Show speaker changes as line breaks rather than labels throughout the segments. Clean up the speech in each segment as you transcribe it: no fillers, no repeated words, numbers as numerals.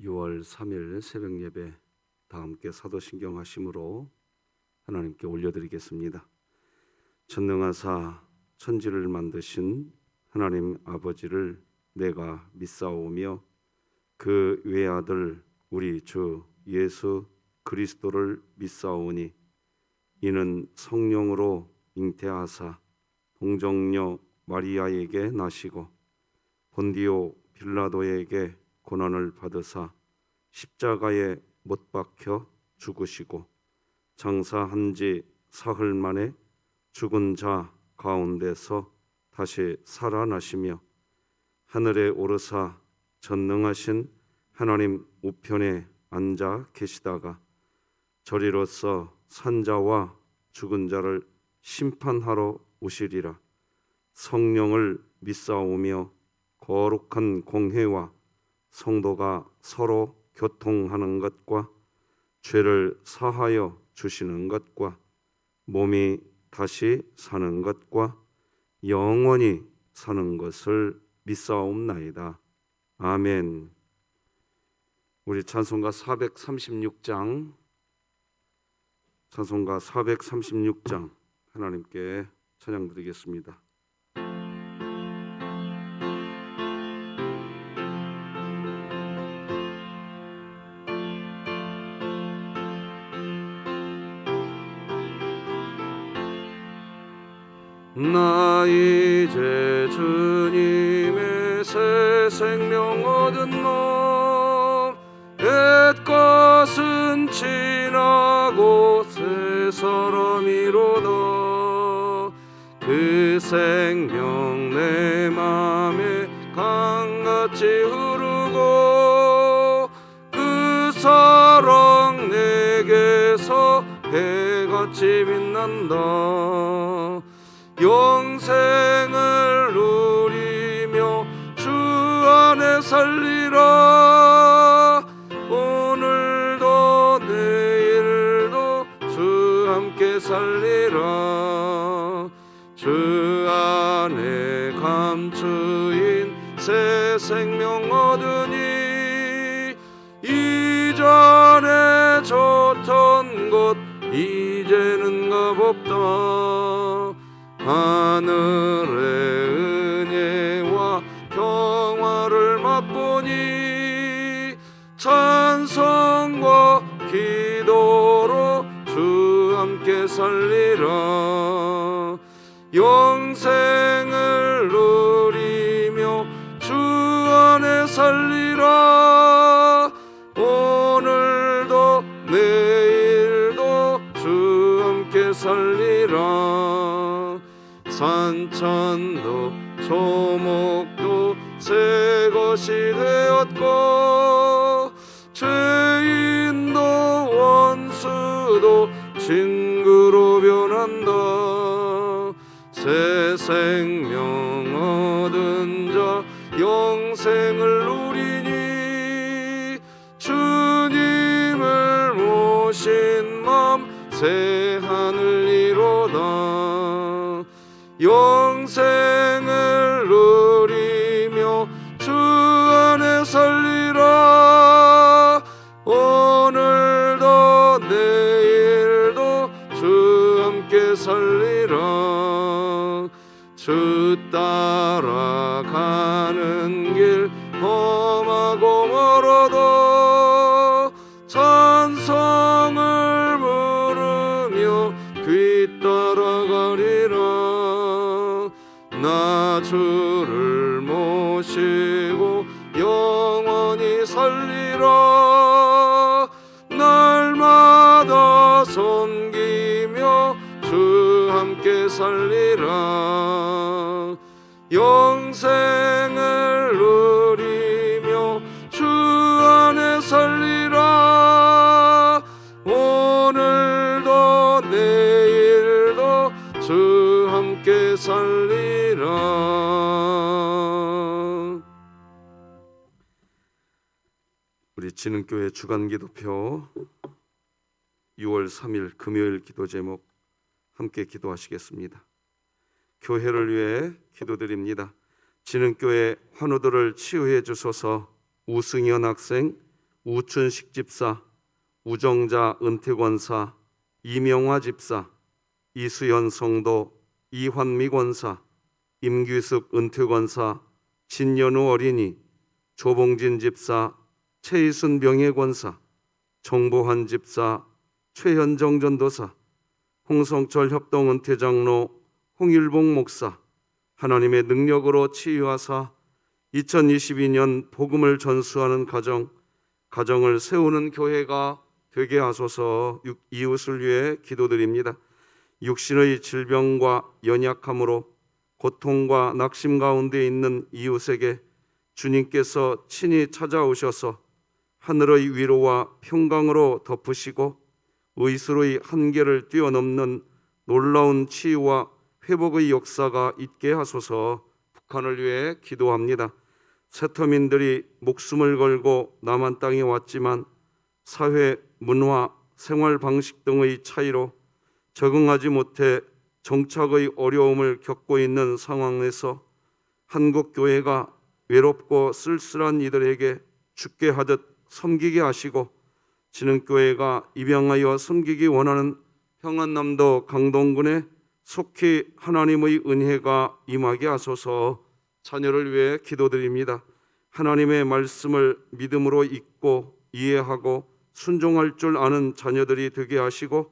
6월 3일 새벽 예배 다 함께 사도신경 하심으로 하나님께 올려드리겠습니다. 전능하사 천지를 만드신 하나님 아버지를 내가 믿사오며 그 외아들 우리 주 예수 그리스도를 믿사오니 이는 성령으로 잉태하사 동정녀 마리아에게 나시고 본디오 빌라도에게 고난을 받으사 십자가에 못 박혀 죽으시고 장사한 지 사흘 만에 죽은 자 가운데서 다시 살아나시며 하늘에 오르사 전능하신 하나님 우편에 앉아 계시다가 저리로서 산자와 죽은 자를 심판하러 오시리라. 성령을 믿사오며 거룩한 공회와 성도가 서로 교통하는 것과 죄를 사하여 주시는 것과 몸이 다시 사는 것과 영원히 사는 것을 믿사옵나이다. 아멘. 우리 찬송가 436장 하나님께 찬양 드리겠습니다. 나 이제 주님의 새 생명 얻은 놈 옛 것은 지나고 새 사람이로다. 그 생명 내 맘에 강같이 흐르고 그 사랑 내게서 해같이 빛난다. 영생을 누리며 주 안에 살리라. 오늘도 내일도 주 함께 살리라. 주 안에 감추인 새 생명 얻으니 이전에 좋던 곳 이제는 값없다. 하늘의 은혜와 평화를 맛보니 찬송과 기도로 주 함께 살리라. 영생을 누리며 주 안에 살리라. 오늘도 내일도 주 함께 살리라. 산천도 초목도 새 것이 되었고 죄인도 원수도 친구로 변한다. 새 생명 얻은 자 영생을 누리니 주님을 모신 맘 새 하늘이로다. 영생을 누리며 주 안에 살리라. 오늘도 내일도 주 함께 살리라. 주 따라가는 길 험하고 멀어도 찬송을 부르며 뒤따라가리라. 나 주를 모시고 영원히 살리라. 날마다 섬기며 주 함께 살리라. 영생을 누리며 주 안에 살리라. 오늘도 내일도 주 함께 살리라. 우리 진흥교회 주간기도표 6월 3일 금요일 기도 제목 함께 기도하시겠습니다. 교회를 위해 기도드립니다. 진흥교회 환우들을 치유해 주소서. 우승현 학생, 우춘식 집사, 우정자 은퇴권사, 이명화 집사, 이수연 성도, 이환미 권사, 임규숙 은퇴권사, 진연우 어린이, 조봉진 집사, 최희순 명예권사, 정보환 집사, 최현정 전도사, 홍성철 협동은퇴장로, 홍일봉 목사, 하나님의 능력으로 치유하사 2022년 복음을 전수하는 가정을 세우는 교회가 되게 하소서. 이웃을 위해 기도드립니다. 육신의 질병과 연약함으로 고통과 낙심 가운데 있는 이웃에게 주님께서 친히 찾아오셔서 하늘의 위로와 평강으로 덮으시고 의술의 한계를 뛰어넘는 놀라운 치유와 회복의 역사가 있게 하소서. 북한을 위해 기도합니다. 세터민들이 목숨을 걸고 남한 땅에 왔지만 사회, 문화, 생활 방식 등의 차이로 적응하지 못해 정착의 어려움을 겪고 있는 상황에서 한국 교회가 외롭고 쓸쓸한 이들에게 죽게 하듯 섬기게 하시고 진흥교회가 입양하여 섬기기 원하는 평안남도 강동군에 속히 하나님의 은혜가 임하게 하소서. 자녀를 위해 기도드립니다. 하나님의 말씀을 믿음으로 읽고 이해하고 순종할 줄 아는 자녀들이 되게 하시고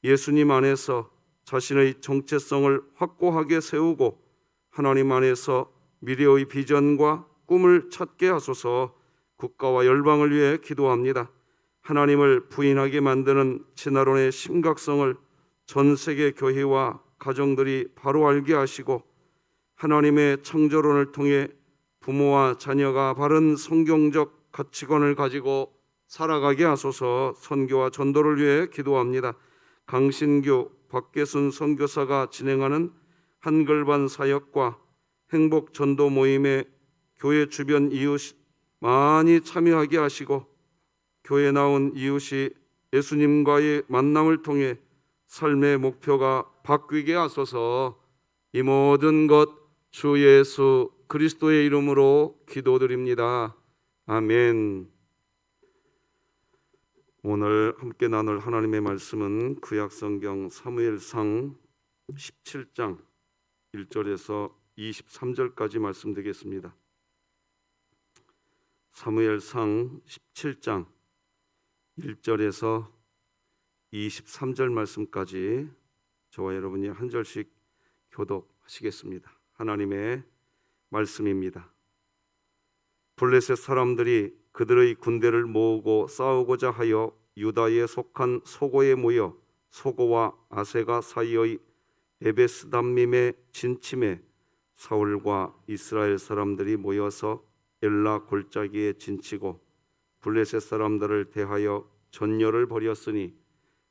예수님 안에서 자신의 정체성을 확고하게 세우고 하나님 안에서 미래의 비전과 꿈을 찾게 하소서. 국가와 열방을 위해 기도합니다. 하나님을 부인하게 만드는 진화론의 심각성을 전 세계 교회와 가정들이 바로 알게 하시고 하나님의 창조론을 통해 부모와 자녀가 바른 성경적 가치관을 가지고 살아가게 하소서. 선교와 전도를 위해 기도합니다. 강신규, 박계순 선교사가 진행하는 한글반 사역과 행복 전도 모임에 교회 주변 이웃 많이 참여하게 하시고 교회 나온 이웃이 예수님과의 만남을 통해 삶의 목표가 바뀌게 하소서. 이 모든 것 주 예수 그리스도의 이름으로 기도드립니다. 아멘. 오늘 함께 나눌 하나님의 말씀은 구약성경 사무엘상 17장 1절에서 23절까지 말씀드리겠습니다. 사무엘상 17장 1절에서 23절 말씀까지 저와 여러분이 한 절씩 교독하시겠습니다. 하나님의 말씀입니다. 블레셋 사람들이 그들의 군대를 모으고 싸우고자 하여 유다에 속한 소고에 모여 소고와 아세가 사이의 에베스담밈에 진침해 사울과 이스라엘 사람들이 모여서 엘라 골짜기에 진치고 블레셋 사람들을 대하여 전열을 벌였으니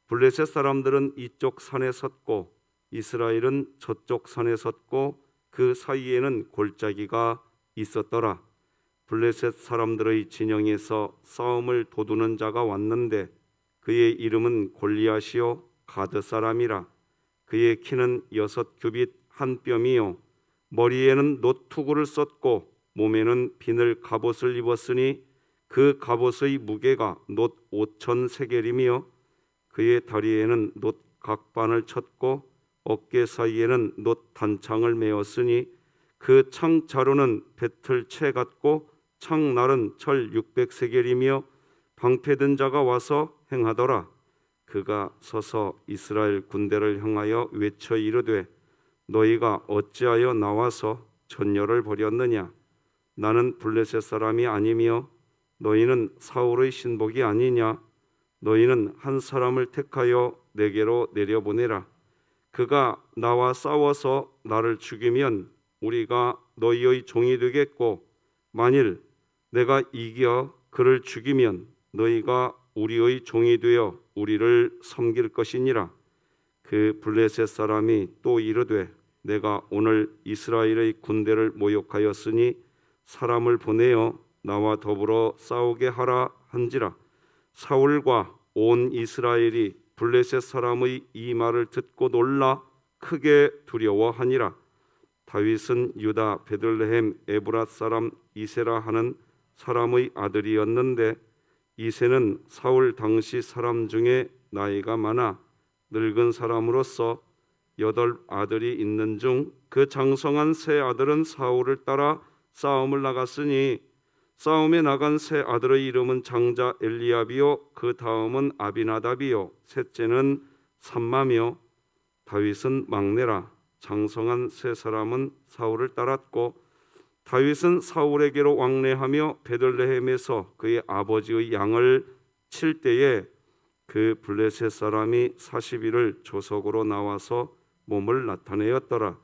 블레셋 사람들은 이쪽 산에 섰고 이스라엘은 저쪽 산에 섰고 그 사이에는 골짜기가 있었더라. 블레셋 사람들의 진영에서 싸움을 도두는 자가 왔는데 그의 이름은 골리앗이요 가드 사람이라. 그의 키는 6규빗 한 뼘이요 머리에는 놋투구를 썼고 몸에는 비늘 갑옷을 입었으니 그 갑옷의 무게가 놋 5,000세겔이며 그의 다리에는 놋 각반을 쳤고 어깨 사이에는 놋 단창을 메었으니 그 창 자루는 배틀채 같고 창날은 철 600세겔이며 방패든 자가 와서 행하더라. 그가 서서 이스라엘 군대를 향하여 외쳐 이르되 너희가 어찌하여 나와서 전열을 벌였느냐? 나는 블레셋 사람이 아니며 너희는 사울의 신복이 아니냐? 너희는 한 사람을 택하여 내게로 내려보내라. 그가 나와 싸워서 나를 죽이면 우리가 너희의 종이 되겠고 만일 내가 이겨 그를 죽이면 너희가 우리의 종이 되어 우리를 섬길 것이니라. 그 블레셋 사람이 또 이르되 내가 오늘 이스라엘의 군대를 모욕하였으니 사람을 보내어 나와 더불어 싸우게 하라 한지라. 사울과 온 이스라엘이 블레셋 사람의 이 말을 듣고 놀라 크게 두려워하니라. 다윗은 유다 베들레헴 에브랏 사람 이세라 하는 사람의 아들이었는데 이새는 사울 당시 사람 중에 나이가 많아 늙은 사람으로서 8 아들이 있는 중 그 장성한 세 아들은 사울을 따라 싸움을 나갔으니 싸움에 나간 세 아들의 이름은 장자 엘리압이요 그 다음은 아비나답이요 셋째는 삼마며 다윗은 막내라. 장성한 세 사람은 사울을 따랐고 다윗은 사울에게로 왕래하며 베들레헴에서 그의 아버지의 양을 칠 때에 그 블레셋 사람이 40일을 조석으로 나와서 몸을 나타내었더라.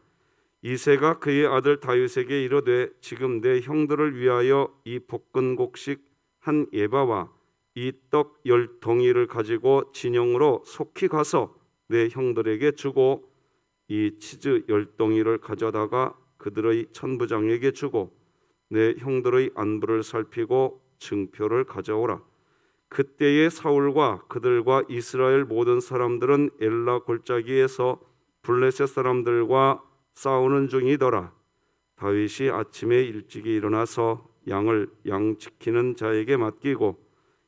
이새가 그의 아들 다윗에게 이르되 지금 내 형들을 위하여 이 볶은 곡식 한 에바와 이 떡 10덩이를 가지고 진영으로 속히 가서 내 형들에게 주고 이 치즈 10덩이를 가져다가 그들의 천부장에게 주고 내 형들의 안부를 살피고 증표를 가져오라. 그때에 사울과 그들과 이스라엘 모든 사람들은 엘라 골짜기에서 블레셋 사람들과 싸우는 중이더라. 다윗이 아침에 일찍이 일어나서 양을 양 지키는 자에게 맡기고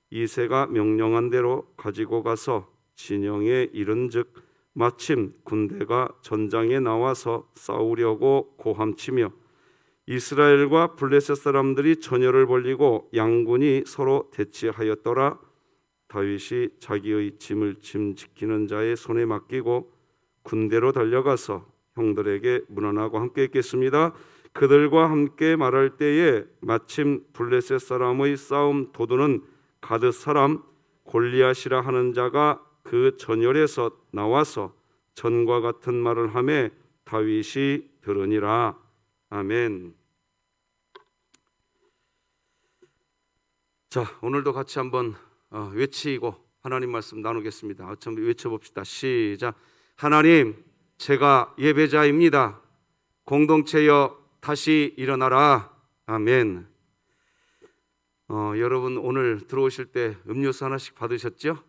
이새가 명령한 대로 가지고 가서 진영에 이른즉 마침 군대가 전장에 나와서 싸우려고 고함치며 이스라엘과 블레셋 사람들이 전열을 벌리고 양군이 서로 대치하였더라. 다윗이 자기의 짐 지키는 자의 손에 맡기고 군대로 달려가서 형들에게 문안하고 함께 있겠습니다. 그들과 함께 말할 때에 마침 블레셋 사람의 싸움 도두는 가드 사람 골리앗이라 하는 자가 그 전열에서 나와서 전과 같은 말을 하매 다윗이 들으니라. 아멘. 자, 오늘도 같이 한번 외치고 하나님 말씀 나누겠습니다. 한번 외쳐봅시다. 시작. 하나님, 제가 예배자입니다. 공동체여 다시 일어나라. 아멘. 여러분 오늘 들어오실 때 음료수 하나씩 받으셨죠?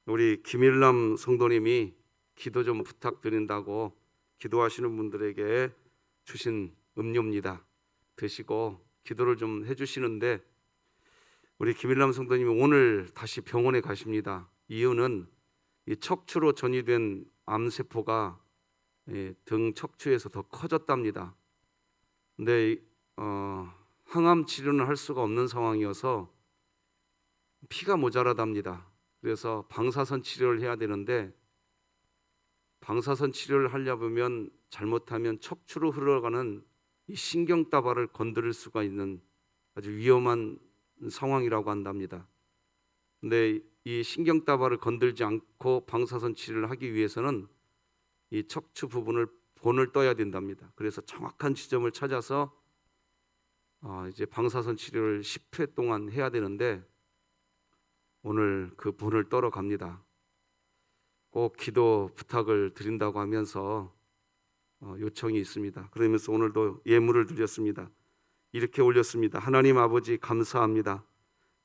우리 김일남 성도님이 기도 좀 부탁드린다고 기도하시는 분들에게 주신 음료입니다. 드시고 기도를 좀 해주시는데 우리 김일남 성도님이 오늘 다시 병원에 가십니다. 이유는 이 척추로 전이된 암세포가 등 척추에서 더 커졌답니다. 근데 항암 치료는 할 수가 없는 상황이어서 피가 모자라답니다. 그래서 방사선 치료를 해야 되는데 방사선 치료를 하려면 잘못하면 척추로 흘러가는 이 신경다발을 건드릴 수가 있는 아주 위험한 상황이라고 한답니다. 근데 이 신경다발을 건들지 않고 방사선 치료를 하기 위해서는 이 척추 부분을 본을 떠야 된답니다. 그래서 정확한 지점을 찾아서 이제 방사선 치료를 10회 동안 해야 되는데 오늘 그 본을 떠러 갑니다. 꼭 기도 부탁을 드린다고 하면서 요청이 있습니다. 그러면서 오늘도 예물을 드렸습니다. 이렇게 올렸습니다. 하나님 아버지 감사합니다.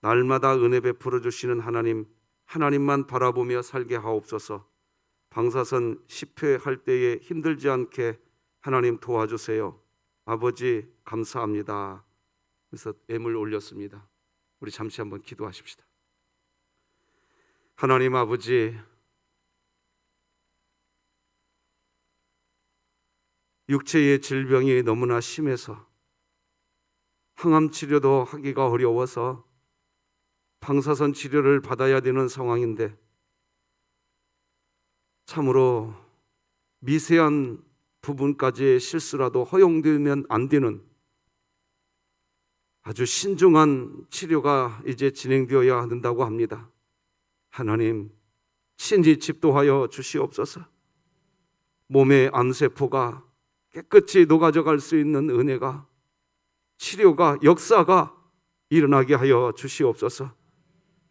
날마다 은혜 베풀어 주시는 하나님, 하나님만 바라보며 살게 하옵소서. 방사선 10회 할 때에 힘들지 않게 하나님 도와주세요. 아버지 감사합니다. 그래서 예물 올렸습니다. 우리 잠시 한번 기도하십시다. 하나님 아버지, 육체의 질병이 너무나 심해서 항암 치료도 하기가 어려워서 방사선 치료를 받아야 되는 상황인데 참으로 미세한 부분까지의 실수라도 허용되면 안 되는 아주 신중한 치료가 이제 진행되어야 한다고 합니다. 하나님 친히 집도하여 주시옵소서. 몸의 암세포가 깨끗이 녹아져갈 수 있는 은혜가, 치료가, 역사가 일어나게 하여 주시옵소서.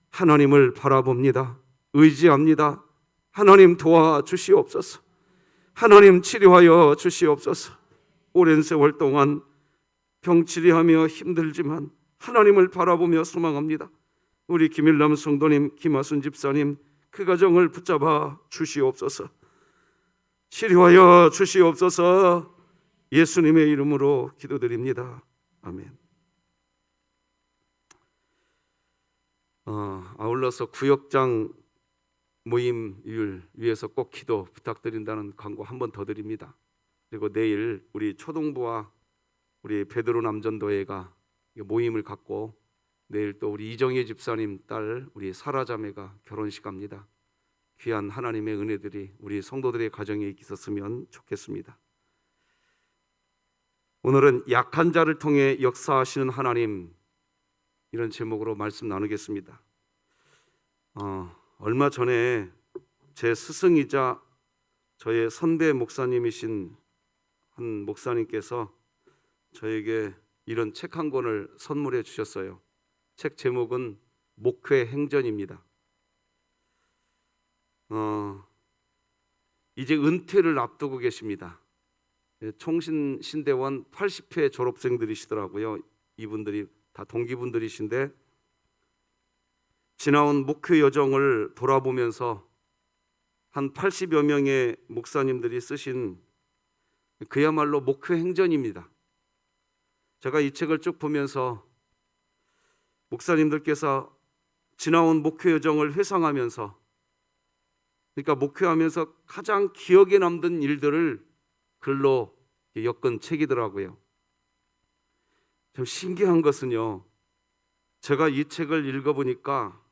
하나님을 바라봅니다. 의지합니다. 하나님 도와주시옵소서. 하나님 치료하여 주시옵소서. 오랜 세월 동안 병치료하며 힘들지만 하나님을 바라보며 소망합니다. 우리 김일남 성도님, 김하순 집사님 그 가정을 붙잡아 주시옵소서. 치료하여 주시옵소서. 예수님의 이름으로 기도드립니다. 아멘. 아울러서 구역장 모임을 위해서 꼭 기도 부탁드린다는 광고 한 번 더 드립니다. 그리고 내일 우리 초동부와 우리 베드로 남전도회가 모임을 갖고 내일 또 우리 이정희 집사님 딸 우리 사라 자매가 결혼식 합니다. 귀한 하나님의 은혜들이 우리 성도들의 가정에 있었으면 좋겠습니다. 오늘은 약한 자를 통해 역사하시는 하나님, 이런 제목으로 말씀 나누겠습니다. 얼마 전에 제 스승이자 저의 선배 목사님이신 한 목사님께서 저에게 이런 책 한 권을 선물해 주셨어요. 책 제목은 목회 행전입니다. 이제 은퇴를 앞두고 계십니다. 총신대원 80회 졸업생들이시더라고요. 이분들이 다 동기분들이신데 지나온 목회 여정을 돌아보면서 한 80여 명의 목사님들이 쓰신 그야말로 목회 행전입니다. 제가 이 책을 쭉 보면서 목사님들께서 지나온 목회 여정을 회상하면서, 그러니까 목회하면서 가장 기억에 남는 일들을 글로 엮은 책이더라고요. 참 신기한 것은요, 제가 이 책을 읽어보니까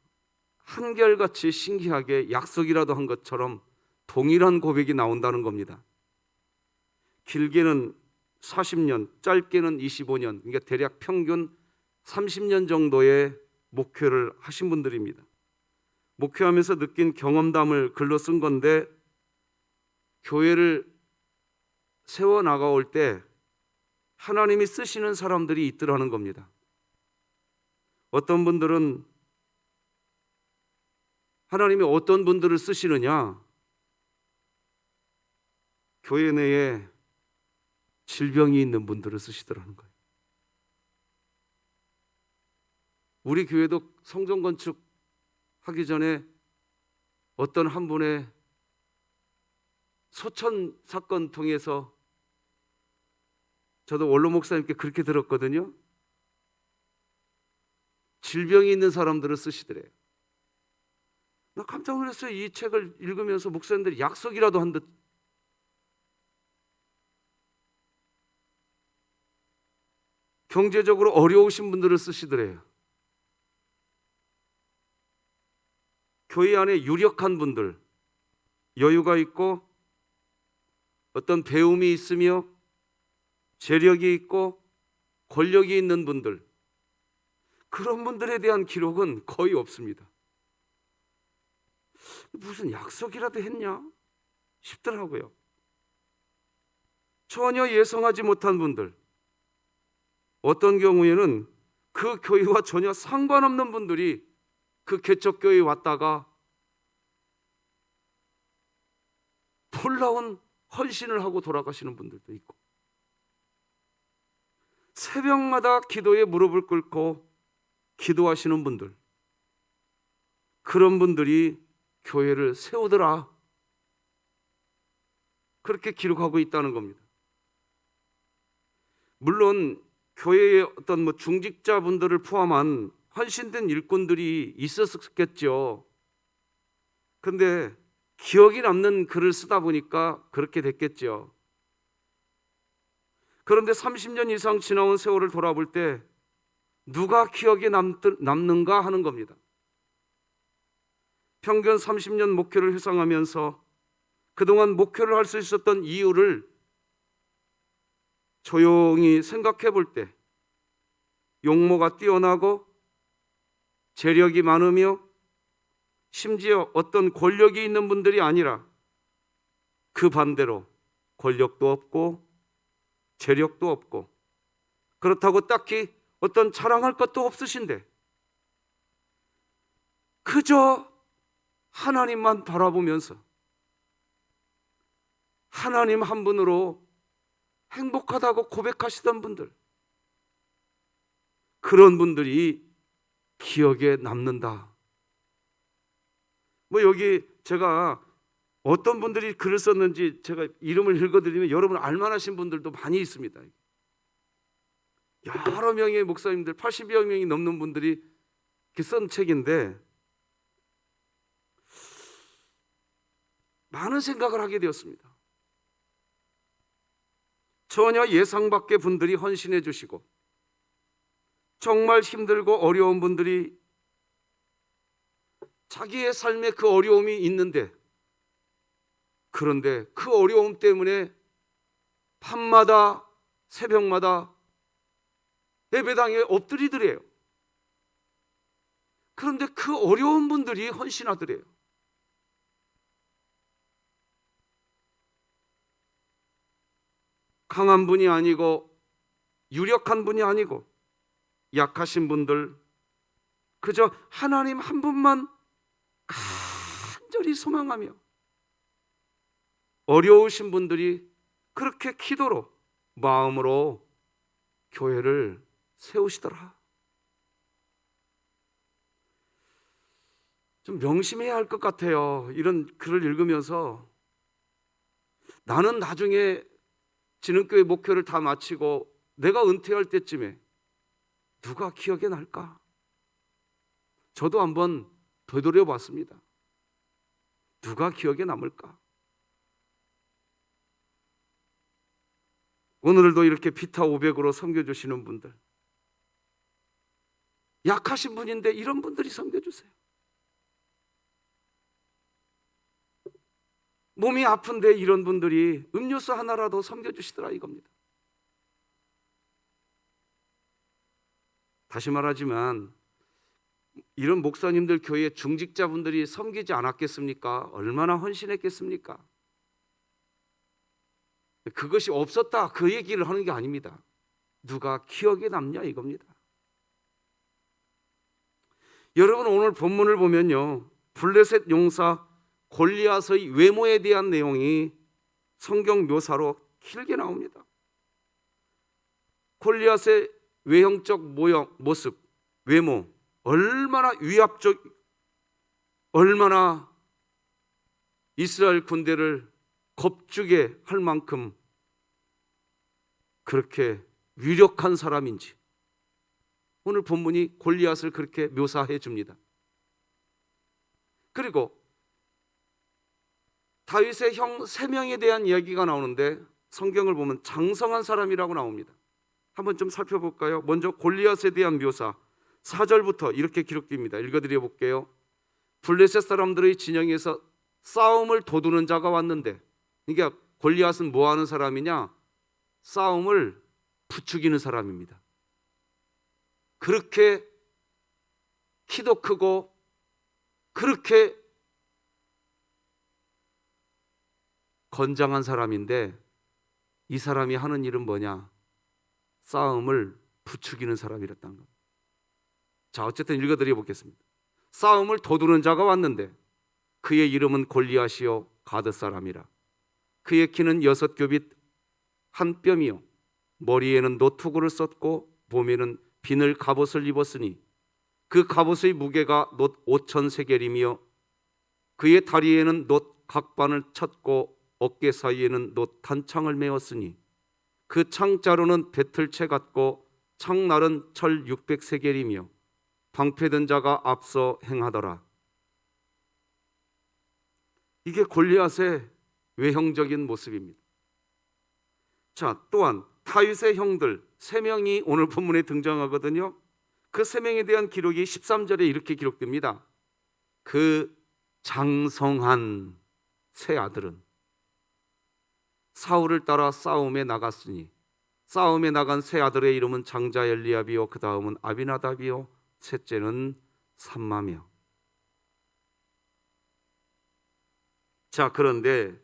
한결같이 신기하게 약속이라도 한 것처럼 동일한 고백이 나온다는 겁니다. 길게는 40년, 짧게는 25년, 그러니까 대략 평균 30년 정도의 목회를 하신 분들입니다. 목회하면서 느낀 경험담을 글로 쓴 건데, 교회를 세워 나가올 때 하나님이 쓰시는 사람들이 있더라는 겁니다. 어떤 분들은 하나님이 어떤 분들을 쓰시느냐, 교회 내에 질병이 있는 분들을 쓰시더라는 거예요. 우리 교회도 성전 건축 하기 전에 어떤 한 분의 소천 사건 통해서 저도 원로 목사님께 그렇게 들었거든요. 질병이 있는 사람들을 쓰시더래요. 나 깜짝 놀랐어요. 이 책을 읽으면서 목사님들이 약속이라도 한 듯. 경제적으로 어려우신 분들을 쓰시더래요. 교회 안에 유력한 분들, 여유가 있고 어떤 배움이 있으며 재력이 있고 권력이 있는 분들, 그런 분들에 대한 기록은 거의 없습니다. 무슨 약속이라도 했냐 싶더라고요. 전혀 예상하지 못한 분들, 어떤 경우에는 그 교회와 전혀 상관없는 분들이 그 개척교회에 왔다가 놀라운 헌신을 하고 돌아가시는 분들도 있고, 새벽마다 기도에 무릎을 꿇고 기도하시는 분들, 그런 분들이 교회를 세우더라, 그렇게 기록하고 있다는 겁니다. 물론 교회의 어떤 중직자분들을 포함한 헌신된 일꾼들이 있었겠죠. 그런데 기억이 남는 글을 쓰다 보니까 그렇게 됐겠죠. 그런데 30년 이상 지나온 세월을 돌아볼 때 누가 기억에 남는가 하는 겁니다. 평균 30년 목회를 회상하면서 그동안 목회를 할 수 있었던 이유를 조용히 생각해 볼 때, 용모가 뛰어나고 재력이 많으며 심지어 어떤 권력이 있는 분들이 아니라 그 반대로 권력도 없고 재력도 없고 그렇다고 딱히 어떤 자랑할 것도 없으신데 그저 하나님만 바라보면서 하나님 한 분으로 행복하다고 고백하시던 분들, 그런 분들이 기억에 남는다. 여기 제가 어떤 분들이 글을 썼는지 제가 이름을 읽어드리면 여러분 알만하신 분들도 많이 있습니다. 여러 명의 목사님들, 80여 명이 넘는 분들이 쓴 책인데 많은 생각을 하게 되었습니다. 전혀 예상 밖의 분들이 헌신해 주시고 정말 힘들고 어려운 분들이 자기의 삶에 그 어려움이 있는데, 그런데 그 어려움 때문에 밤마다 새벽마다 예배당에 엎드리더래요. 그런데 그 어려운 분들이 헌신하더래요. 강한 분이 아니고 유력한 분이 아니고 약하신 분들, 그저 하나님 한 분만 간절히 소망하며 어려우신 분들이 그렇게 기도로 마음으로 교회를 세우시더라. 좀 명심해야 할 것 같아요. 이런 글을 읽으면서 나는 나중에 진흥교회 목회를 다 마치고 내가 은퇴할 때쯤에 누가 기억에 날까? 저도 한번 되돌려 봤습니다. 누가 기억에 남을까? 오늘도 이렇게 피타 500으로 섬겨주시는 분들, 약하신 분인데 이런 분들이 섬겨주세요. 몸이 아픈데 이런 분들이 음료수 하나라도 섬겨주시더라 이겁니다. 다시 말하지만 이런 목사님들 교회 중직자분들이 섬기지 않았겠습니까? 얼마나 헌신했겠습니까? 그것이 없었다 그 얘기를 하는 게 아닙니다. 누가 기억에 남냐 이겁니다. 여러분, 오늘 본문을 보면요, 블레셋 용사 골리앗의 외모에 대한 내용이 성경 묘사로 길게 나옵니다. 골리앗의 외형적 모습, 외모, 얼마나 위압적, 얼마나 이스라엘 군대를 겁주게 할 만큼 그렇게 위력한 사람인지 오늘 본문이 골리앗을 그렇게 묘사해 줍니다. 그리고 다윗의 형 3명에 대한 이야기가 나오는데 성경을 보면 장성한 사람이라고 나옵니다. 한번 좀 살펴볼까요? 먼저 골리앗에 대한 묘사 4절부터 이렇게 기록됩니다. 읽어드려 볼게요. 블레셋 사람들의 진영에서 싸움을 도두는 자가 왔는데, 그러니까 골리앗은 뭐 하는 사람이냐? 싸움을 부추기는 사람입니다. 그렇게 키도 크고 그렇게 건장한 사람인데 이 사람이 하는 일은 뭐냐? 싸움을 부추기는 사람이랬다는 겁니다. 자, 어쨌든 읽어드려 보겠습니다. 싸움을 도두는 자가 왔는데 그의 이름은 골리앗이요 가드 사람이라. 그의 키는 6규빗 한 뼘이요 머리에는 노투구를 썼고 몸에는 비늘 갑옷을 입었으니 그 갑옷의 무게가 놋 5천 세겔이며 그의 다리에는 놋 각반을 쳤고 어깨 사이에는 놋 단창을 메었으니 그 창자루는 배틀채 같고 창날은 철 600세겔이며 방패든 자가 앞서 행하더라. 이게 골리앗의 외형적인 모습입니다. 자, 또한 다윗의 형들 3명이 오늘 본문에 등장하거든요. 그 3명에 대한 기록이 13절에 이렇게 기록됩니다. 그 장성한 세 아들은 사울을 따라 싸움에 나갔으니 싸움에 나간 세 아들의 이름은 장자 엘리압이요 그 다음은 아비나답이요 셋째는 삼마며. 자, 그런데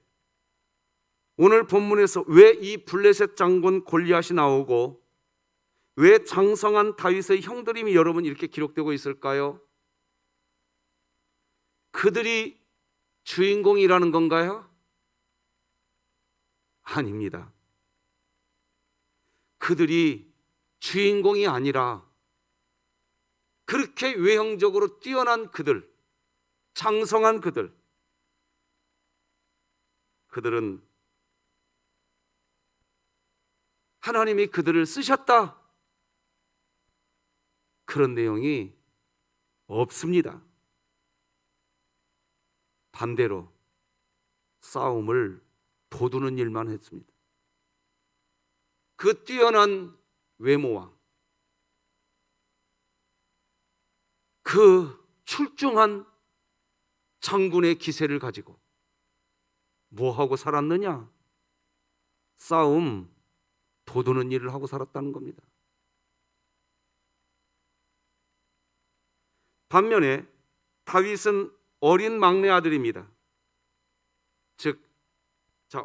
오늘 본문에서 왜 이 블레셋 장군 골리앗이 나오고 왜 장성한 다윗의 형들임이 여러분 이렇게 기록되고 있을까요? 그들이 주인공이라는 건가요? 아닙니다. 그들이 주인공이 아니라 그렇게 외형적으로 뛰어난 그들, 장성한 그들은 하나님이 그들을 쓰셨다, 그런 내용이 없습니다. 반대로 싸움을 도두는 일만 했습니다. 그 뛰어난 외모와 그 출중한 장군의 기세를 가지고 뭐하고 살았느냐? 싸움 도두는 일을 하고 살았다는 겁니다. 반면에 다윗은 어린 막내 아들입니다. 즉,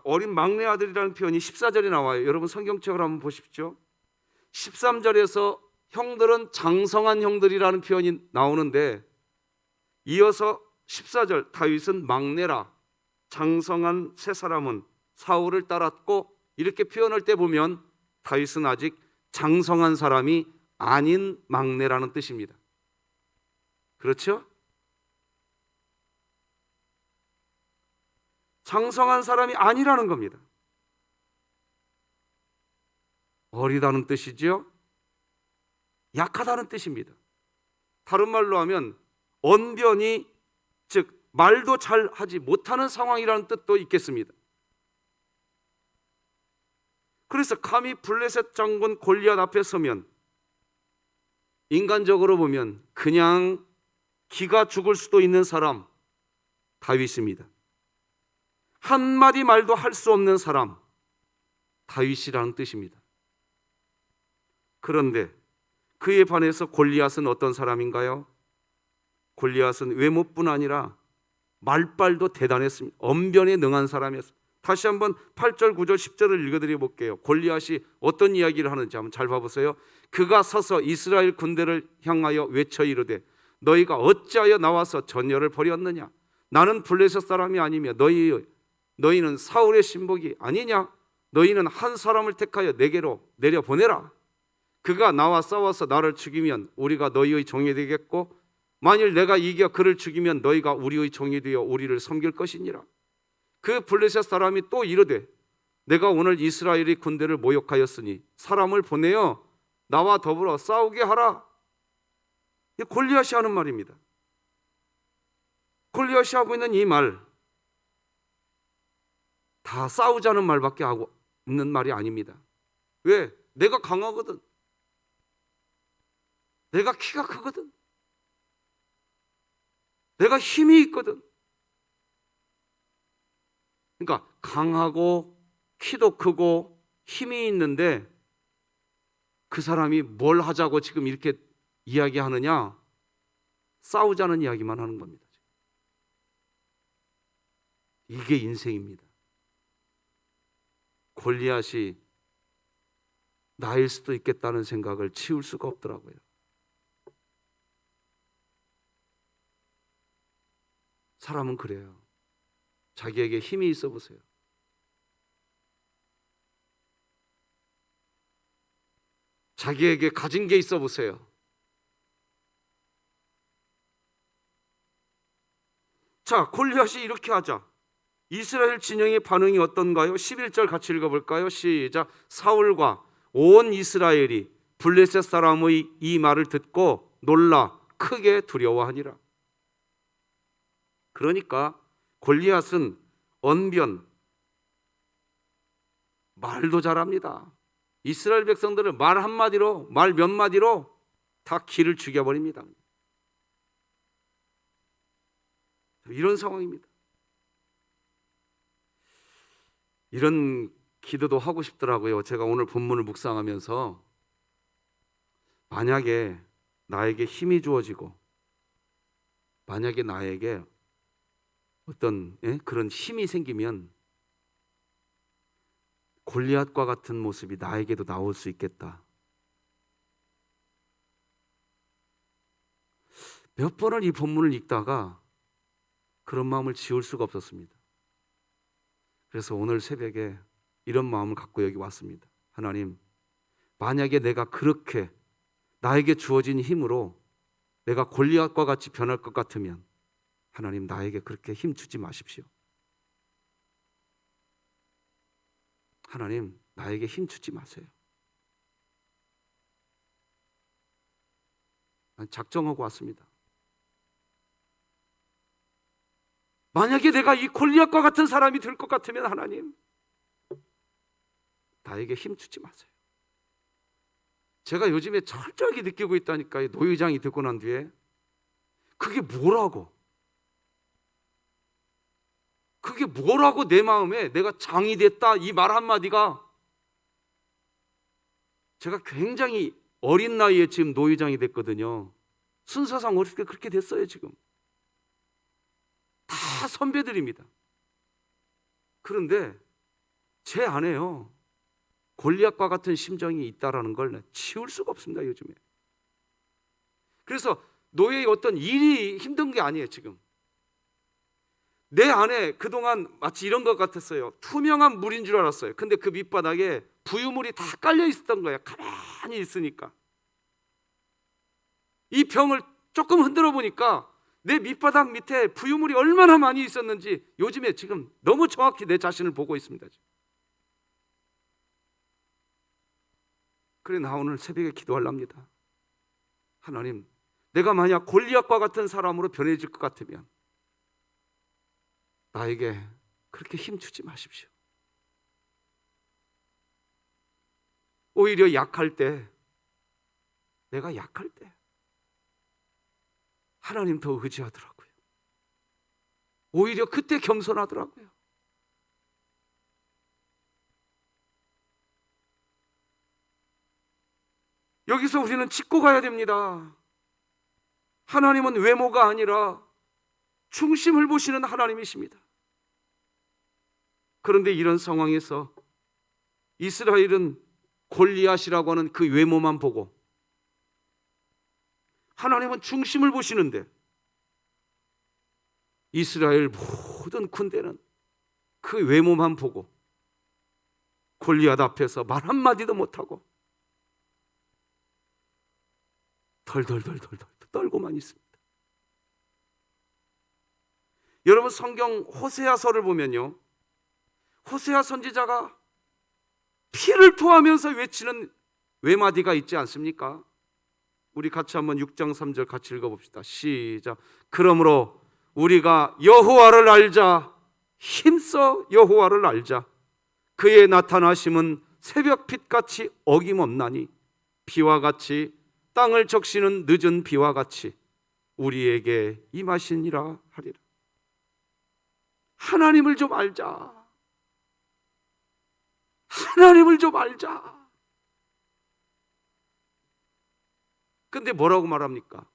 어린 막내 아들이라는 표현이 14절에 나와요. 여러분 성경책을 한번 보십시오. 13절에서 형들은 장성한 형들이라는 표현이 나오는데, 이어서 14절 다윗은 막내라, 장성한 세 사람은 사울을 따랐고, 이렇게 표현할 때 보면 다윗은 아직 장성한 사람이 아닌 막내라는 뜻입니다. 그렇죠? 장성한 사람이 아니라는 겁니다. 어리다는 뜻이죠. 약하다는 뜻입니다. 다른 말로 하면 언변이, 즉 말도 잘 하지 못하는 상황이라는 뜻도 있겠습니다. 그래서 감히 블레셋 장군 골리앗 앞에 서면 인간적으로 보면 그냥 기가 죽을 수도 있는 사람 다윗입니다. 한마디 말도 할 수 없는 사람 다윗이라는 뜻입니다. 그런데 그에 반해서 골리앗은 어떤 사람인가요? 골리앗은 외모뿐 아니라 말빨도 대단했습니다. 언변에 능한 사람이었습니다. 다시 한번 8절, 9절, 10절을 읽어드려 볼게요. 골리앗이 어떤 이야기를 하는지 한번 잘 봐보세요. 그가 서서 이스라엘 군대를 향하여 외쳐 이르되 너희가 어찌하여 나와서 전열을 벌였느냐? 나는 블레셋 사람이 아니며 너희는 사울의 신복이 아니냐? 너희는 한 사람을 택하여 내게로 내려보내라. 그가 나와 싸워서 나를 죽이면 우리가 너희의 종이 되겠고, 만일 내가 이겨 그를 죽이면 너희가 우리의 종이 되어 우리를 섬길 것이니라. 그 블레셋 사람이 또 이르되 내가 오늘 이스라엘의 군대를 모욕하였으니 사람을 보내어 나와 더불어 싸우게 하라. 골리앗이 하는 말입니다. 골리앗이 하고 있는 이 말, 다 싸우자는 말밖에 하고 있는 말이 아닙니다. 왜? 내가 강하거든. 내가 키가 크거든. 내가 힘이 있거든. 그러니까 강하고 키도 크고 힘이 있는데 그 사람이 뭘 하자고 지금 이렇게 이야기하느냐? 싸우자는 이야기만 하는 겁니다. 이게 인생입니다. 골리앗이 나일 수도 있겠다는 생각을 치울 수가 없더라고요. 사람은 그래요. 자기에게 힘이 있어 보세요. 자기에게 가진 게 있어 보세요. 자, 골리앗이 이렇게 하자. 이스라엘 진영의 반응이 어떤가요? 11절 같이 읽어볼까요? 시작. 사울과 온 이스라엘이 블레셋 사람의 이 말을 듣고 놀라 크게 두려워하니라. 그러니까 골리앗은 언변, 말도 잘합니다. 이스라엘 백성들을 말 한마디로, 말 몇 마디로 다 기를 죽여버립니다. 이런 상황입니다. 이런 기도도 하고 싶더라고요. 제가 오늘 본문을 묵상하면서 만약에 나에게 힘이 주어지고 만약에 나에게 어떤 그런 힘이 생기면 골리앗과 같은 모습이 나에게도 나올 수 있겠다. 몇 번을 이 본문을 읽다가 그런 마음을 지울 수가 없었습니다. 그래서 오늘 새벽에 이런 마음을 갖고 여기 왔습니다. 하나님, 만약에 내가 그렇게 나에게 주어진 힘으로 내가 골리앗과 같이 변할 것 같으면 하나님 나에게 그렇게 힘 주지 마십시오. 하나님 나에게 힘 주지 마세요. 작정하고 왔습니다. 만약에 내가 이 골리앗과 같은 사람이 될 것 같으면 하나님, 나에게 힘주지 마세요. 제가 요즘에 철저하게 느끼고 있다니까요. 노회장이 되고 난 뒤에 그게 뭐라고 내 마음에 내가 장이 됐다 이 말 한마디가, 제가 굉장히 어린 나이에 지금 노회장이 됐거든요. 순서상 어떻게 그렇게 됐어요. 지금 다 선배들입니다. 그런데 제 안에요, 골리앗과 같은 심정이 있다라는 걸 치울 수가 없습니다. 요즘에. 그래서 노예의 어떤 일이 힘든 게 아니에요. 지금 내 안에 그동안 마치 이런 것 같았어요. 투명한 물인 줄 알았어요. 근데 그 밑바닥에 부유물이 다 깔려 있었던 거예요. 가만히 있으니까. 이 병을 조금 흔들어 보니까 내 밑바닥 밑에 부유물이 얼마나 많이 있었는지 요즘에 지금 너무 정확히 내 자신을 보고 있습니다. 그래, 나 오늘 새벽에 기도하랍니다. 하나님, 내가 만약 골리앗과 같은 사람으로 변해질 것 같으면 나에게 그렇게 힘주지 마십시오. 오히려 약할 때, 내가 약할 때 하나님 더 의지하더라고요. 오히려 그때 겸손하더라고요. 여기서 우리는 짚고 가야 됩니다. 하나님은 외모가 아니라 중심을 보시는 하나님이십니다. 그런데 이런 상황에서 이스라엘은 골리앗이라고 하는 그 외모만 보고, 하나님은 중심을 보시는데 이스라엘 모든 군대는 그 외모만 보고 골리앗 앞에서 말 한마디도 못하고 덜덜덜덜 떨고만 있습니다. 여러분, 성경 호세아서를 보면요, 호세아 선지자가 피를 토하면서 외치는 외마디가 있지 않습니까? 우리 같이 한번 6장 3절 같이 읽어봅시다. 시작. 그러므로 우리가 여호와를 알자. 힘써 여호와를 알자. 그의 나타나심은 새벽빛같이 어김없나니 비와 같이 땅을 적시는 늦은 비와 같이 우리에게 임하시니라 하리라. 하나님을 좀 알자. 하나님을 좀 알자. 근데 뭐라고 말합니까?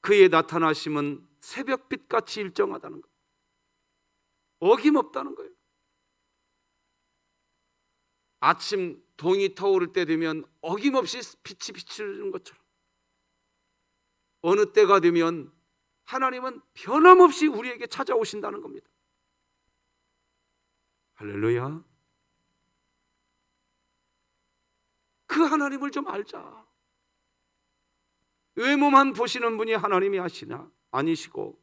그의 나타나심은 새벽빛같이 일정하다는 거예요. 어김없다는 거예요. 아침 동이 터오를 때 되면 어김없이 빛이 비치는 것처럼 어느 때가 되면 하나님은 변함없이 우리에게 찾아오신다는 겁니다. 할렐루야. 그 하나님을 좀 알자. 외모만 보시는 분이 하나님이 하시나? 아니시고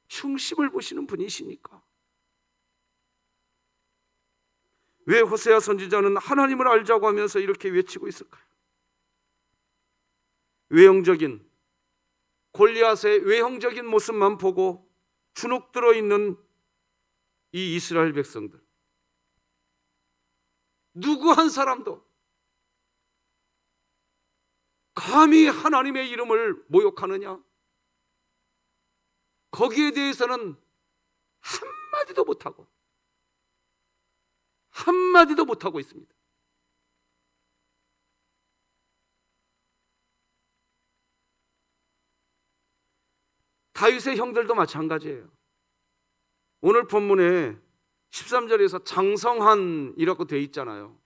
중심을 보시는 분이시니까. 왜 호세아 선지자는 하나님을 알자고 하면서 이렇게 외치고 있을까요? 외형적인, 골리앗의 외형적인 모습만 보고 주눅들어 있는 이 이스라엘 백성들, 누구 한 사람도 감히 하나님의 이름을 모욕하느냐? 거기에 대해서는 한마디도 못하고 있습니다. 다윗의 형들도 마찬가지예요. 오늘 본문에 13절에서 장성한이라고 되어 있잖아요.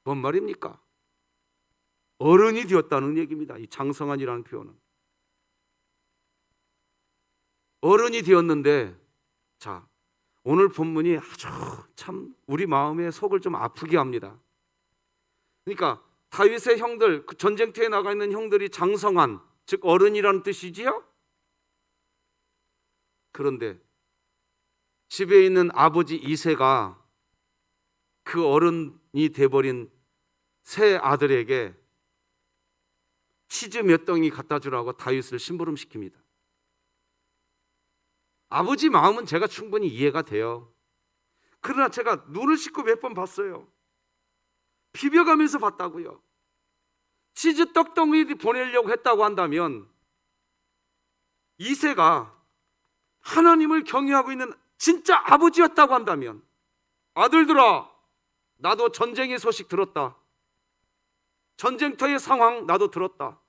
뭔 말입니까? 어른이 되었다는 얘기입니다. 이 장성한이라는 표현은 어른이 되었는데, 자, 오늘 본문이 아주 참 우리 마음의 속을 좀 아프게 합니다. 그러니까 다윗의 형들, 그 전쟁터에 나가 있는 형들이 장성한, 즉 어른이라는 뜻이지요. 그런데 집에 있는 아버지 이새가 그 어른이 돼버린 새 아들에게 치즈 몇 덩이 갖다 주라고 다윗을 심부름시킵니다. 아버지 마음은 제가 충분히 이해가 돼요. 그러나 제가 눈을 씻고 몇 번 봤어요. 비벼가면서 봤다고요. 치즈 떡덩이 보내려고 했다고 한다면 이세가 하나님을 경외하고 있는 진짜 아버지였다고 한다면, 아들들아, 나도 전쟁의 소식 들었다. 전쟁터의 상황 나도 들었다.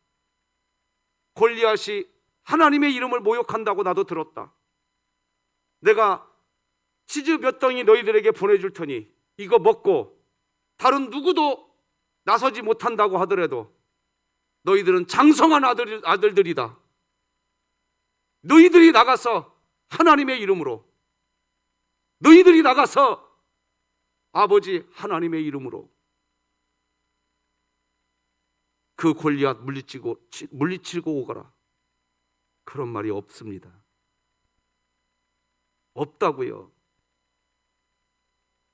골리앗이 하나님의 이름을 모욕한다고 나도 들었다. 내가 치즈 몇 덩이 너희들에게 보내줄 테니 이거 먹고 다른 누구도 나서지 못한다고 하더라도 너희들은 장성한 아들들이다. 너희들이 나가서 하나님의 이름으로, 너희들이 나가서 아버지 하나님의 이름으로 그 골리앗 물리치고 오거라. 그런 말이 없습니다. 없다고요.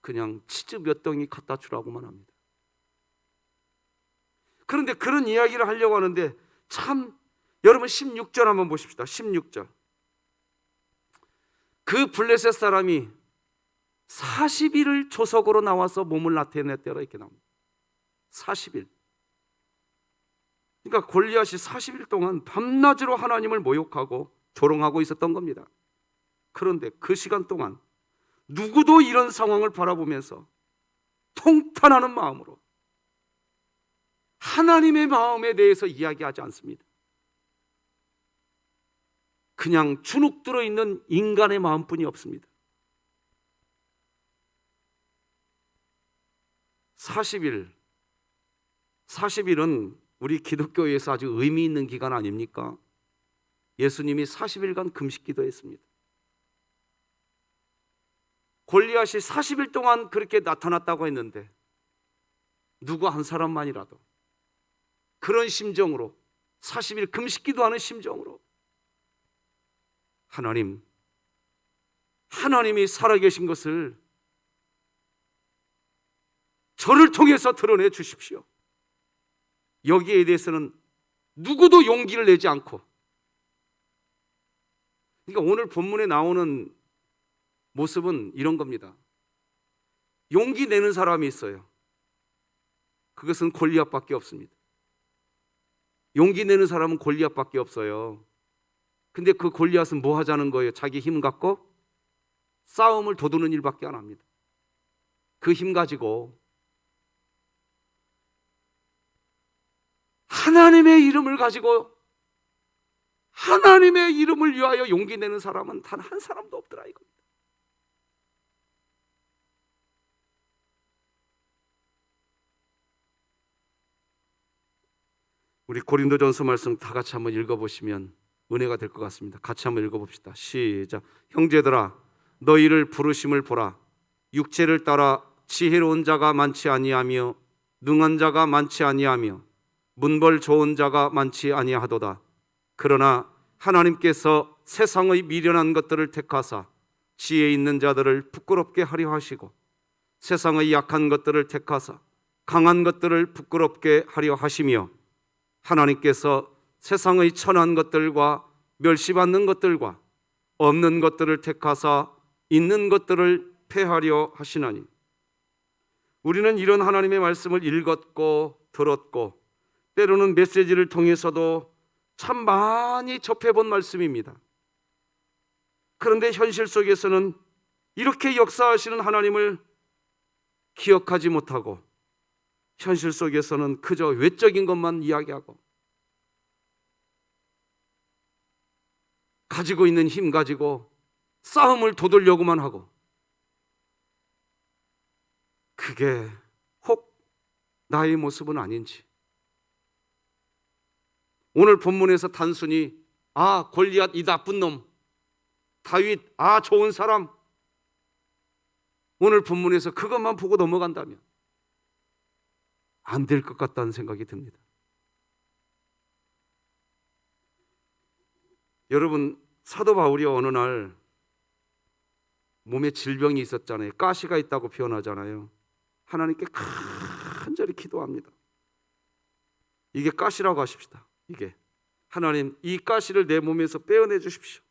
그냥 치즈 몇 덩이 갖다 주라고만 합니다. 그런데 그런 이야기를 하려고 하는데 참, 여러분 16절 한번 보십시다. 16절. 그 블레셋 사람이 40일을 조석으로 나와서 몸을 나타냈더라, 이렇게 나옵니다. 40일. 그러니까 골리앗이 40일 동안 밤낮으로 하나님을 모욕하고 조롱하고 있었던 겁니다. 그런데 그 시간 동안 누구도 이런 상황을 바라보면서 통탄하는 마음으로 하나님의 마음에 대해서 이야기하지 않습니다. 그냥 주눅 들어있는 인간의 마음뿐이 없습니다. 40일은 우리 기독교에서 아주 의미 있는 기간 아닙니까? 예수님이 40일간 금식 기도했습니다. 골리앗이 40일 동안 그렇게 나타났다고 했는데 누구 한 사람만이라도 그런 심정으로 40일 금식 기도하는 심정으로 하나님이 살아계신 것을 저를 통해서 드러내 주십시오. 여기에 대해서는 누구도 용기를 내지 않고, 그러니까 오늘 본문에 나오는 모습은 이런 겁니다. 용기 내는 사람이 있어요. 그것은 골리앗밖에 없습니다. 용기 내는 사람은 골리앗밖에 없어요. 근데 그 골리앗은 뭐 하자는 거예요? 자기 힘 갖고 싸움을 도두는 일밖에 안 합니다. 그 힘 가지고 하나님의 이름을 가지고 하나님의 이름을 위하여 용기 내는 사람은 단 한 사람도 없더라 이겁니다. 우리 고린도전서 말씀 다 같이 한번 읽어보시면 은혜가 될 것 같습니다. 같이 한번 읽어봅시다. 시작. 형제들아, 너희를 부르심을 보라. 육체를 따라 지혜로운 자가 많지 아니하며 능한 자가 많지 아니하며 문벌 좋은 자가 많지 아니하도다. 그러나 하나님께서 세상의 미련한 것들을 택하사 지혜 있는 자들을 부끄럽게 하려 하시고 세상의 약한 것들을 택하사 강한 것들을 부끄럽게 하려 하시며 하나님께서 세상의 천한 것들과 멸시받는 것들과 없는 것들을 택하사 있는 것들을 폐하려 하시나니. 우리는 이런 하나님의 말씀을 읽었고 들었고 때로는 메시지를 통해서도 참 많이 접해본 말씀입니다. 그런데 현실 속에서는 이렇게 역사하시는 하나님을 기억하지 못하고 현실 속에서는 그저 외적인 것만 이야기하고 가지고 있는 힘 가지고 싸움을 돋으려고만 하고, 그게 혹 나의 모습은 아닌지. 오늘 본문에서 단순히 골리앗 이 나쁜 놈, 다윗 좋은 사람, 오늘 본문에서 그것만 보고 넘어간다면 안 될 것 같다는 생각이 듭니다. 여러분, 사도 바울이 어느 날 몸에 질병이 있었잖아요. 가시가 있다고 표현하잖아요. 하나님께 간절히 기도합니다. 이게 가시라고 하십시다. 이게 하나님, 이 가시를 내 몸에서 빼어내 주십시오.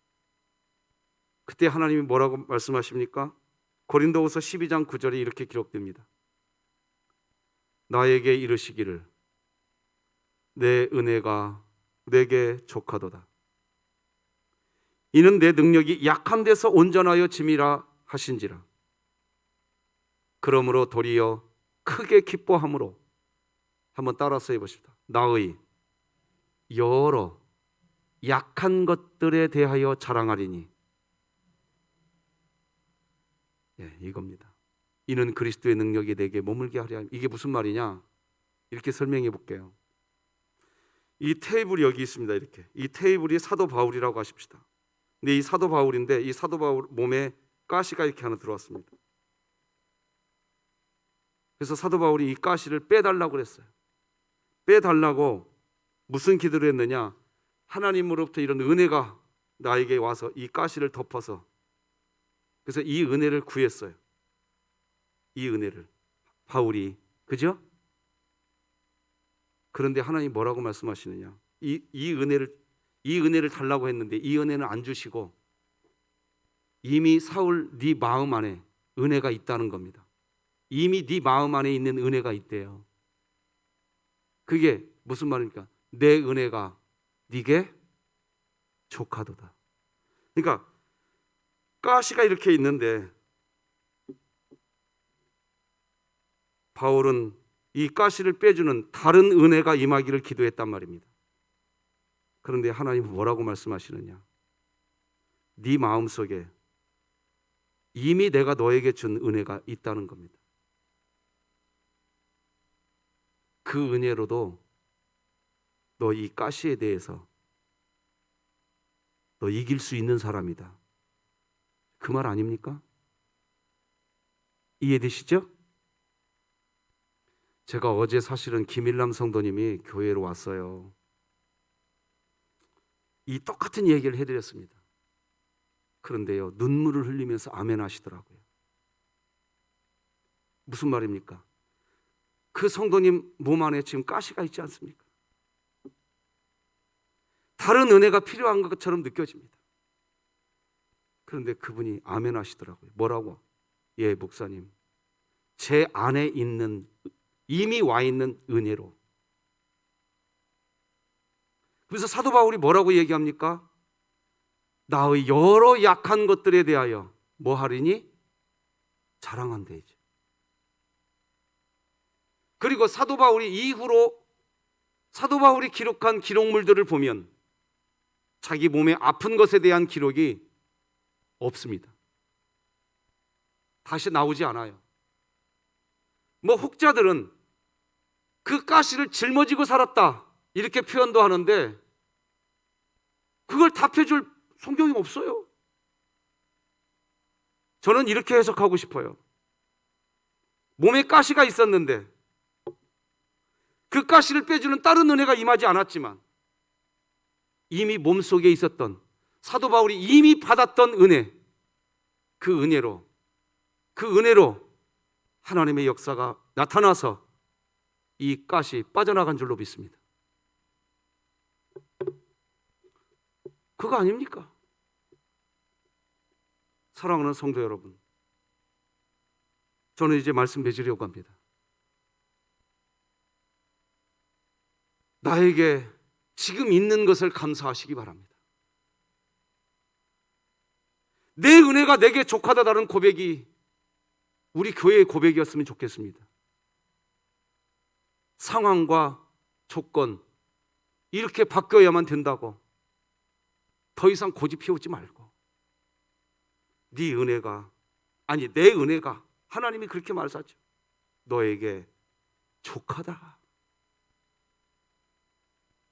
그때 하나님이 뭐라고 말씀하십니까? 고린도후서 12장 9절에 이렇게 기록됩니다. 나에게 이르시기를 내 은혜가 내게 족하도다. 이는 내 능력이 약한 데서 온전하여 짐이라 하신지라. 그러므로 도리어 크게 기뻐함으로, 한번 따라서 해보십시다. 나의 여러 약한 것들에 대하여 자랑하리니. 이겁니다. 이는 그리스도의 능력이 내게 머물게 하려 함. 이게 무슨 말이냐? 이렇게 설명해 볼게요. 이 테이블이 여기 있습니다. 이렇게 이 테이블이 사도 바울이라고 하십시다. 근데 이 사도 바울인데 이 사도 바울 몸에 가시가 이렇게 하나 들어왔습니다. 그래서 사도 바울이 이 가시를 빼달라고 그랬어요. 빼달라고 무슨 기도를 했느냐? 하나님으로부터 이런 은혜가 나에게 와서 이 가시를 덮어서, 그래서 이 은혜를 구했어요. 이 은혜를 바울이, 그죠? 그런데 하나님 뭐라고 말씀하시느냐? 이 은혜를 달라고 했는데 이 은혜는 안 주시고 이미 사울 네 마음 안에 은혜가 있다는 겁니다. 이미 네 마음 안에 있는 은혜가 있대요. 그게 무슨 말입니까? 내 은혜가 네게 족하도다. 그러니까 가시가 이렇게 있는데 바울은 이 가시를 빼주는 다른 은혜가 임하기를 기도했단 말입니다. 그런데 하나님은 뭐라고 말씀하시느냐? 네 마음속에 이미 내가 너에게 준 은혜가 있다는 겁니다. 그 은혜로도 너 이 가시에 대해서 너 이길 수 있는 사람이다. 그 말 아닙니까? 이해되시죠? 제가 어제 사실은 김일남 성도님이 교회로 왔어요. 이 똑같은 얘기를 해드렸습니다. 그런데요, 눈물을 흘리면서 아멘 하시더라고요. 무슨 말입니까? 그 성도님 몸 안에 지금 가시가 있지 않습니까? 다른 은혜가 필요한 것처럼 느껴집니다. 그런데 그분이 아멘 하시더라고요. 뭐라고? 예, 목사님, 제 안에 있는, 이미 와 있는 은혜로. 그래서 사도 바울이 뭐라고 얘기합니까? 나의 여러 약한 것들에 대하여 뭐 하리니? 자랑한대죠. 그리고 사도 바울이 이후로 사도 바울이 기록한 기록물들을 보면 자기 몸에 아픈 것에 대한 기록이 없습니다. 다시 나오지 않아요. 뭐 혹자들은 그 가시를 짊어지고 살았다 이렇게 표현도 하는데 그걸 답해줄 성경이 없어요. 저는 이렇게 해석하고 싶어요. 몸에 가시가 있었는데 그 가시를 빼주는 다른 은혜가 임하지 않았지만 이미 몸속에 있었던 사도 바울이 이미 받았던 은혜, 그 은혜로 하나님의 역사가 나타나서 이 가시 빠져나간 줄로 믿습니다. 그거 아닙니까? 사랑하는 성도 여러분, 저는 이제 말씀 맺으려고 합니다. 나에게 지금 있는 것을 감사하시기 바랍니다. 내 은혜가 내게 족하다라는 고백이 우리 교회의 고백이었으면 좋겠습니다. 상황과 조건 이렇게 바뀌어야만 된다고 더 이상 고집 피우지 말고 네 은혜가, 아니 내 은혜가, 하나님이 그렇게 말하죠. 너에게 족하다.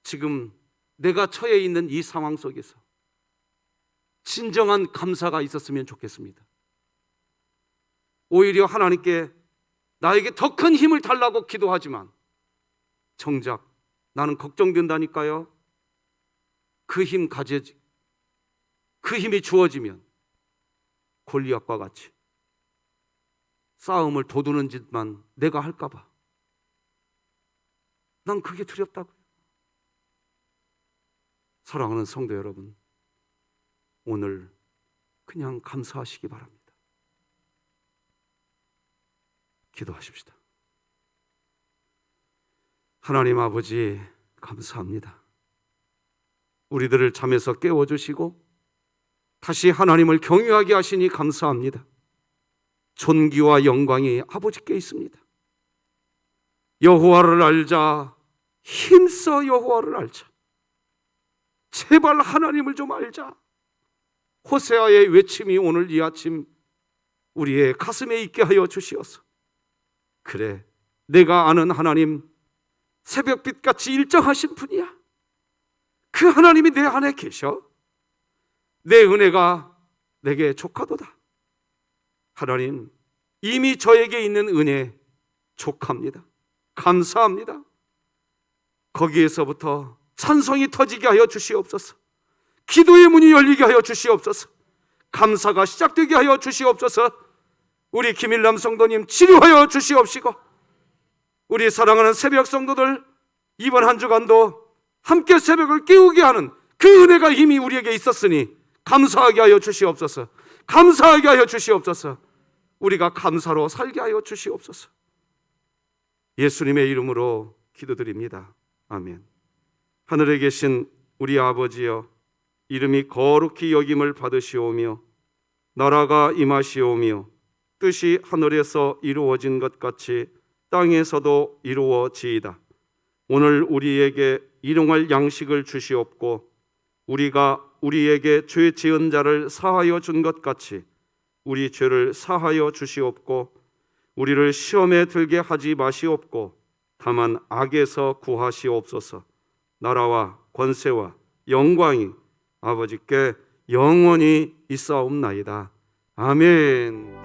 지금 내가 처해 있는 이 상황 속에서 진정한 감사가 있었으면 좋겠습니다. 오히려 하나님께 나에게 더 큰 힘을 달라고 기도하지만 정작 나는 걱정된다니까요. 그 힘이 주어지면 골리앗과 같이 싸움을 도두는 짓만 내가 할까 봐 난 그게 두렵다고요. 사랑하는 성도 여러분, 오늘 그냥 감사하시기 바랍니다. 기도하십시다. 하나님 아버지, 감사합니다. 우리들을 잠에서 깨워주시고 다시 하나님을 경외하게 하시니 감사합니다. 존귀와 영광이 아버지께 있습니다. 여호와를 알자, 힘써 여호와를 알자. 제발 하나님을 좀 알자. 호세아의 외침이 오늘 이 아침 우리의 가슴에 있게 하여 주시옵소서. 그래, 내가 아는 하나님, 새벽빛같이 일정하신 분이야. 그 하나님이 내 안에 계셔. 내 은혜가 내게 족하도다. 하나님, 이미 저에게 있는 은혜 족합니다. 감사합니다. 거기에서부터 찬송이 터지게 하여 주시옵소서. 기도의 문이 열리게 하여 주시옵소서. 감사가 시작되게 하여 주시옵소서. 우리 김일남 성도님 치료하여 주시옵시고, 우리 사랑하는 새벽 성도들 이번 한 주간도 함께 새벽을 깨우게 하는 그 은혜가 이미 우리에게 있었으니 감사하게 하여 주시옵소서. 감사하게 하여 주시옵소서. 우리가 감사로 살게 하여 주시옵소서. 예수님의 이름으로 기도드립니다. 아멘. 하늘에 계신 우리 아버지여, 이름이 거룩히 여김을 받으시오며 나라가 임하시오며 뜻이 하늘에서 이루어진 것 같이 땅에서도 이루어지이다. 오늘 우리에게 일용할 양식을 주시옵고 우리가 우리에게 죄 지은 자를 사하여 준 것 같이 우리 죄를 사하여 주시옵고 우리를 시험에 들게 하지 마시옵고 다만 악에서 구하시옵소서. 나라와 권세와 영광이 아버지께 영원히 있사옵나이다. 아멘.